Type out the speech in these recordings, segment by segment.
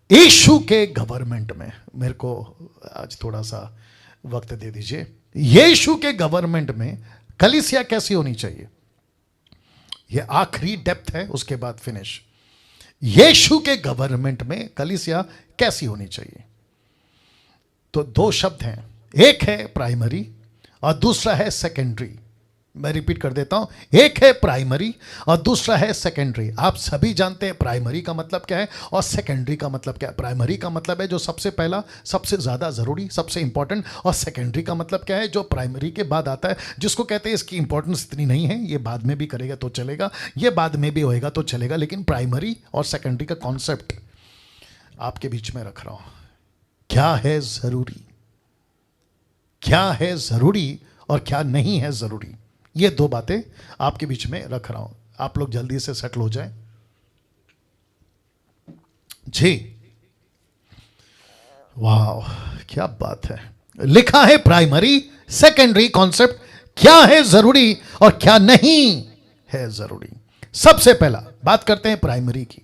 यीशु के गवर्नमेंट में, मेरे को आज थोड़ा सा वक्त दे दीजिए। यीशु के गवर्नमेंट में कलीसिया कैसी होनी चाहिए, ये आखिरी डेप्थ है, उसके बाद फिनिश। यीशु के गवर्नमेंट में कलीसिया कैसी होनी चाहिए? तो दो शब्द हैं, एक है प्राइमरी और दूसरा है सेकेंडरी। मैं रिपीट कर देता हूं, एक है प्राइमरी और दूसरा है सेकेंडरी। आप सभी जानते हैं प्राइमरी का मतलब क्या है और सेकेंडरी का मतलब क्या है। प्राइमरी का मतलब है जो सबसे पहला, सबसे ज़्यादा ज़रूरी, सबसे इंपॉर्टेंट, और सेकेंडरी का मतलब क्या है, जो प्राइमरी के बाद आता है, जिसको कहते हैं इसकी इंपॉर्टेंस इतनी नहीं है, ये बाद में भी करेगा तो चलेगा, ये बाद में भी होएगा तो चलेगा, लेकिन प्राइमरी और सेकेंडरी का कॉन्सेप्ट आपके बीच में रख रहा हूं। क्या है ज़रूरी, क्या है ज़रूरी और क्या नहीं है ज़रूरी, ये दो बातें आपके बीच में रख रहा हूं। आप लोग जल्दी से सेटल हो जाएं जी। वाह, क्या बात है। लिखा है प्राइमरी सेकेंडरी कॉन्सेप्ट, क्या है जरूरी और क्या नहीं है जरूरी। सबसे पहला बात करते हैं प्राइमरी की,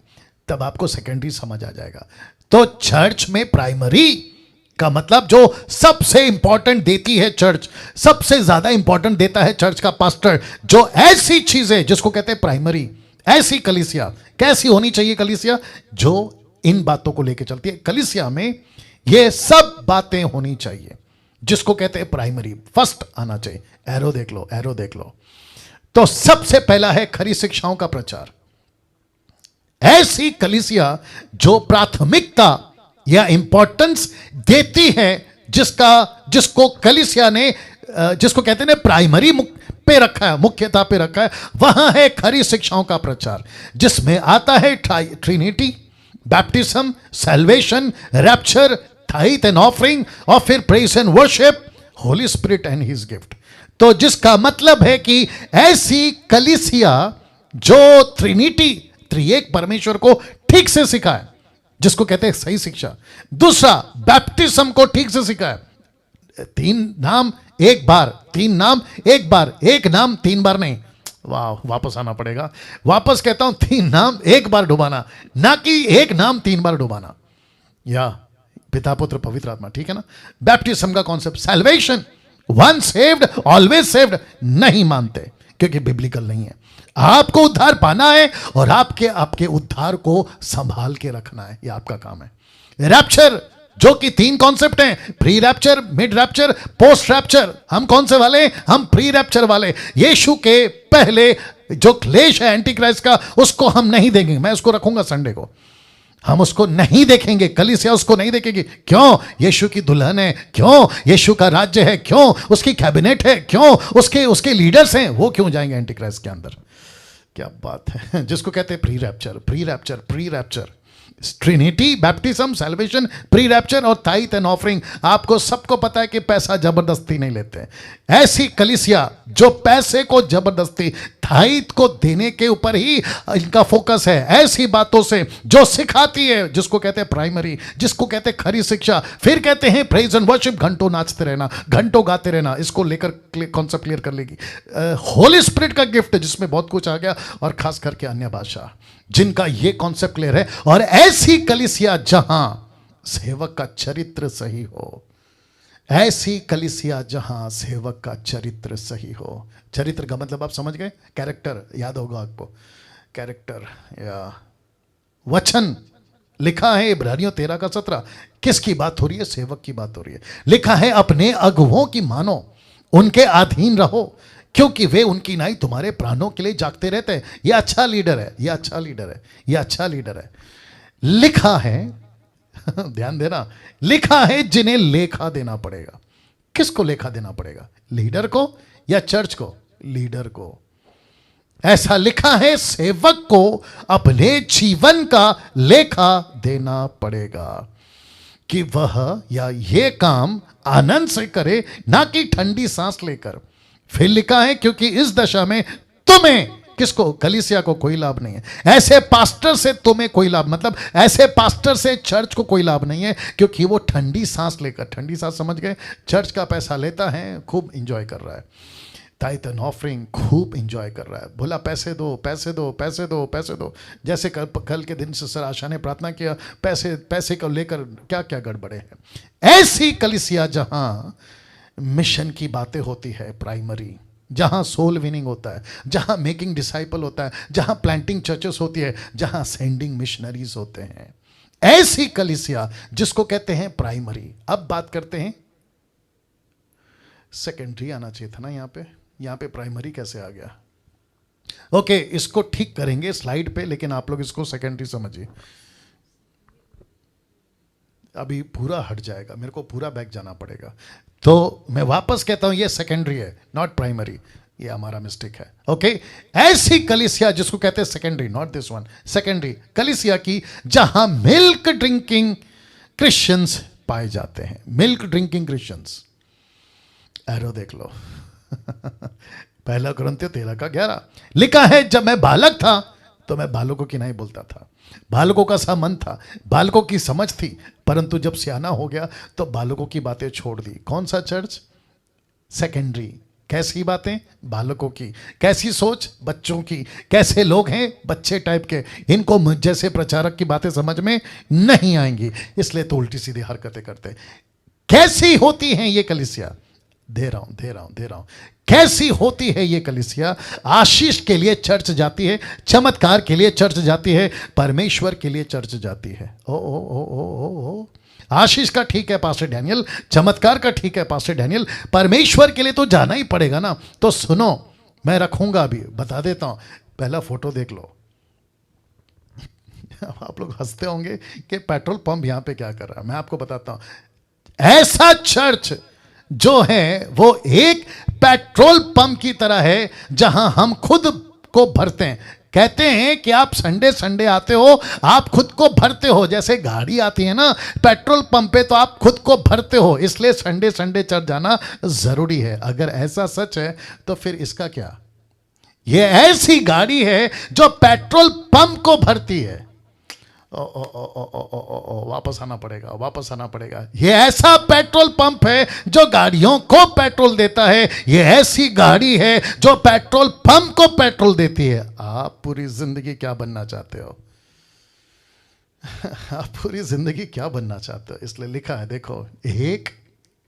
तब आपको सेकेंडरी समझ आ जाएगा। तो चर्च में प्राइमरी का मतलब जो सबसे इंपॉर्टेंट देती है चर्च, सबसे ज्यादा इंपॉर्टेंट देता है चर्च का पास्टर, जो ऐसी चीजें जिसको कहते हैं प्राइमरी, ऐसी कलीसिया कैसी होनी चाहिए? कलीसिया जो इन बातों को लेकर चलती है। कलीसिया में ये सब बातें होनी चाहिए जिसको कहते हैं प्राइमरी, फर्स्ट आना चाहिए। एरो देख लो, एरो देख लो। तो सबसे पहला है खरी शिक्षाओं का प्रचार। ऐसी कलीसिया जो प्राथमिकता या इंपॉर्टेंस देती है, जिसको कलीसिया ने, जिसको कहते हैं प्राइमरी पे रखा है, मुख्यता पे रखा है, वहां है खरी शिक्षाओं का प्रचार, जिसमें आता है Trinity, baptism, salvation, rapture, tithe and offering, और फिर praise and worship, Holi spirit and his gift. तो जिसका मतलब है कि ऐसी कलीसिया जो ट्रिनिटी, त्रिएक परमेश्वर को ठीक से सिखाए, जिसको कहते हैं सही शिक्षा। दूसरा, बैप्टिज्म को ठीक से सिखाए। तीन नाम एक बार, तीन नाम एक बार, एक नाम तीन बार नहीं। वाह, वापस आना पड़ेगा, वापस कहता हूं, तीन नाम एक बार डुबाना, ना कि एक नाम तीन बार डुबाना। या पिता पुत्र पवित्र आत्मा, ठीक है ना। बैप्टिज्म का concept, salvation, one saved always saved नहीं मानते, क्योंकि बिब्लिकल नहीं है। आपको उद्धार पाना है और आपके उद्धार को संभाल के रखना है, यह आपका काम है। रैप्चर, जो कि तीन कॉन्सेप्ट हैं, pre rapture, mid rapture, post rapture. हम कौन से वाले? हम प्री रैप्चर वाले। यीशु के पहले जो क्लेश है एंटी क्राइस्ट का, उसको हम नहीं देंगे। मैं उसको रखूंगा संडे को, हम उसको नहीं देखेंगे, कलीसिया उसको नहीं देखेगी। क्यों? यीशु की दुल्हन है, क्यों? यीशु का राज्य है, क्यों? उसकी कैबिनेट है, क्यों? उसके लीडर्स हैं, वो क्यों जाएंगे एंटी क्राइस्ट के अंदर? क्या बात है। जिसको कहते हैं pre rapture, pre rapture, pre rapture, Trinity, baptism, salvation, pre rapture और टाइथ एंड ऑफरिंग। आपको सबको पता है कि पैसा जबरदस्ती नहीं लेते। ऐसी कलीसिया जो पैसे को जबरदस्ती, टाइथ को देने के ऊपर ही इनका फोकस है, ऐसी बातों से जो सिखाती है, जिसको कहते हैं प्राइमरी, जिसको कहते हैं खरी शिक्षा। फिर कहते हैं प्रेज एंड वर्शिप, घंटों नाचते रहना, घंटों गाते रहना, इसको लेकर कॉन्सेप्ट क्लियर कर लेगी। होली स्पिरिट का गिफ्ट, जिसमें बहुत कुछ आ गया, और खास करके अन्य भाषा, जिनका ये कॉन्सेप्ट क्लियर है। और ऐसी कलीसिया जहां सेवक का चरित्र सही हो, ऐसी कलीसिया जहां सेवक का चरित्र सही हो। चरित्र का मतलब आप समझ गए, कैरेक्टर, याद होगा आपको, कैरेक्टर या वचन। लिखा है इब्रानियों 13:17, किसकी बात हो रही है? सेवक की बात हो रही है। लिखा है अपने अगुवों की मानो, उनके अधीन रहो, क्योंकि वे उनकी नाई तुम्हारे प्राणों के लिए जागते रहते हैं। यह अच्छा लीडर है, यह अच्छा लीडर है, यह अच्छा लीडर है। लिखा है ध्यान देना, लिखा है जिन्हें लेखा देना पड़ेगा। किसको लेखा देना पड़ेगा? लीडर को या चर्च को? लीडर को। ऐसा लिखा है सेवक को अपने जीवन का लेखा देना पड़ेगा, कि वह या ये काम आनंद से करे, ना कि ठंडी सांस लेकर। फिर लिखा है क्योंकि इस दशा में तुम्हें, किसको? कलीसिया को कोई लाभ नहीं है। ऐसे पास्टर से तुम्हें कोई लाभ, मतलब ऐसे पास्टर से चर्च को कोई लाभ नहीं है, क्योंकि वो ठंडी सांस लेकर, ठंडी सांस समझ गए, चर्च का पैसा लेता है, खूब इंजॉय कर रहा है। टाइथ एंड ऑफरिंग खूब इंजॉय कर रहा है, बोला पैसे दो पैसे दो पैसे दो पैसे दो। जैसे कल के दिन सिस्टर आशा ने प्रार्थना किया, पैसे पैसे को लेकर क्या क्या गड़बड़े हैं। ऐसी कलीसिया जहां मिशन की बातें होती है, प्राइमरी, जहां सोल विनिंग होता है, जहां मेकिंग डिसाइपल होता है, जहां प्लांटिंग चर्चेस होती है, जहां सेंडिंग मिशनरीज होते हैं, ऐसी कलीसिया जिसको कहते हैं प्राइमरी। अब बात करते हैं, सेकेंडरी आना चाहिए था ना यहां पे प्राइमरी कैसे आ गया? ओके, इसको ठीक करेंगे स्लाइड पे, लेकिन आप लोग इसको सेकेंडरी समझिए। अभी पूरा हट जाएगा, मेरे को पूरा बैक जाना पड़ेगा, तो मैं वापस कहता हूं ये सेकेंडरी है, नॉट प्राइमरी। ये हमारा मिस्टेक है। ओके, ऐसी कलीसिया जिसको कहते हैं secondary, not this one, secondary कलीसिया की जहां मिल्क ड्रिंकिंग क्रिश्चियंस पाए जाते हैं। मिल्क ड्रिंकिंग क्रिश्चियंस, एरो देख लो। पहला कुरिन्थियों 13:11 लिखा है, जब मैं बालक था तो मैं बालकों की नहीं बोलता था, बालकों का सा मन था, बालकों की समझ थी, परंतु जब सियाना हो गया तो बालकों की बातें छोड़ दी। कौन सा चर्च? सेकेंडरी। कैसी बातें? बालकों की। कैसी सोच? बच्चों की। कैसे लोग हैं? बच्चे टाइप के। इनको मुझ जैसे प्रचारक की बातें समझ में नहीं आएंगी, इसलिए तो उल्टी सीधी हरकतें करते। कैसी होती हैं ये कलीसिया? दे रहा हूं। कैसी होती है ये कलीसिया? आशीष के लिए चर्च जाती है, चमत्कार के लिए चर्च जाती है, परमेश्वर के लिए चर्च जाती है। ओ ओ ओ ओ ओ ओ आशीष का ठीक है पास्टर डैनियल, चमत्कार का ठीक है पास्टर डैनियल, परमेश्वर के लिए तो जाना ही पड़ेगा ना। तो सुनो, मैं रखूंगा, अभी बता देता हूं, पहला फोटो देख लो। आप लोग हंसते होंगे कि पेट्रोल पंप यहां पे क्या कर रहा है, मैं आपको बताता हूं। ऐसा चर्च जो है वो एक पेट्रोल पंप की तरह है, जहां हम खुद को भरते हैं। कहते हैं कि आप संडे संडे आते हो, आप खुद को भरते हो। जैसे गाड़ी आती है ना पेट्रोल पंप पे, तो आप खुद को भरते हो, इसलिए संडे संडे चर्च जाना जरूरी है। अगर ऐसा सच है तो फिर इसका क्या? ये ऐसी गाड़ी है जो पेट्रोल पंप को भरती है। वापस आना पड़ेगा। ये ऐसा पेट्रोल पंप है जो गाड़ियों को पेट्रोल देता है। ये ऐसी गाड़ी है जो पेट्रोल पंप को पेट्रोल देती है। आप पूरी जिंदगी क्या बनना चाहते हो? आप पूरी जिंदगी क्या बनना चाहते हो? इसलिए लिखा है, देखो, एक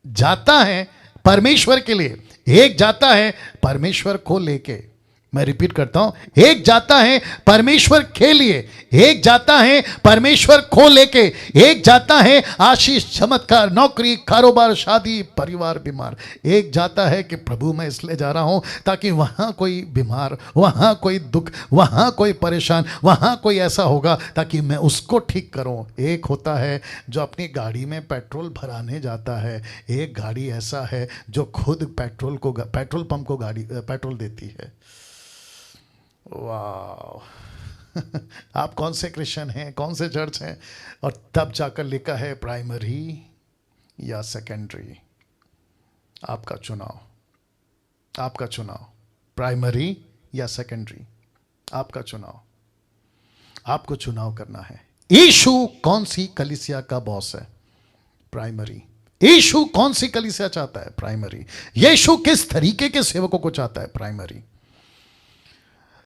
जाता है परमेश्वर के लिए, एक जाता है परमेश्वर को लेके। मैं रिपीट करता हूं, एक जाता है परमेश्वर के लिए, एक जाता है परमेश्वर को लेके, एक जाता है आशीष, चमत्कार, नौकरी, कारोबार, शादी, परिवार, बीमार। एक जाता है कि प्रभु मैं इसलिए जा रहा हूं ताकि वहां कोई बीमार, वहां कोई दुख, वहां कोई परेशान, वहां कोई ऐसा होगा ताकि मैं उसको ठीक करूं। एक होता है जो अपनी गाड़ी में पेट्रोल भराने जाता है, एक गाड़ी ऐसा है जो खुद पेट्रोल पंप को गाड़ी पेट्रोल देती है। वाह। आप कौन से क्रिश्चियन हैं, कौन से चर्च हैं? और तब जाकर लिखा है प्राइमरी या सेकेंडरी। आपका चुनाव, प्राइमरी या सेकेंडरी, आपका चुनाव। आपको चुनाव करना है। यीशु कौन सी कलीसिया का बॉस है? प्राइमरी। यीशु कौन सी कलीसिया चाहता है? प्राइमरी। यीशु किस तरीके के सेवकों को चाहता है? प्राइमरी।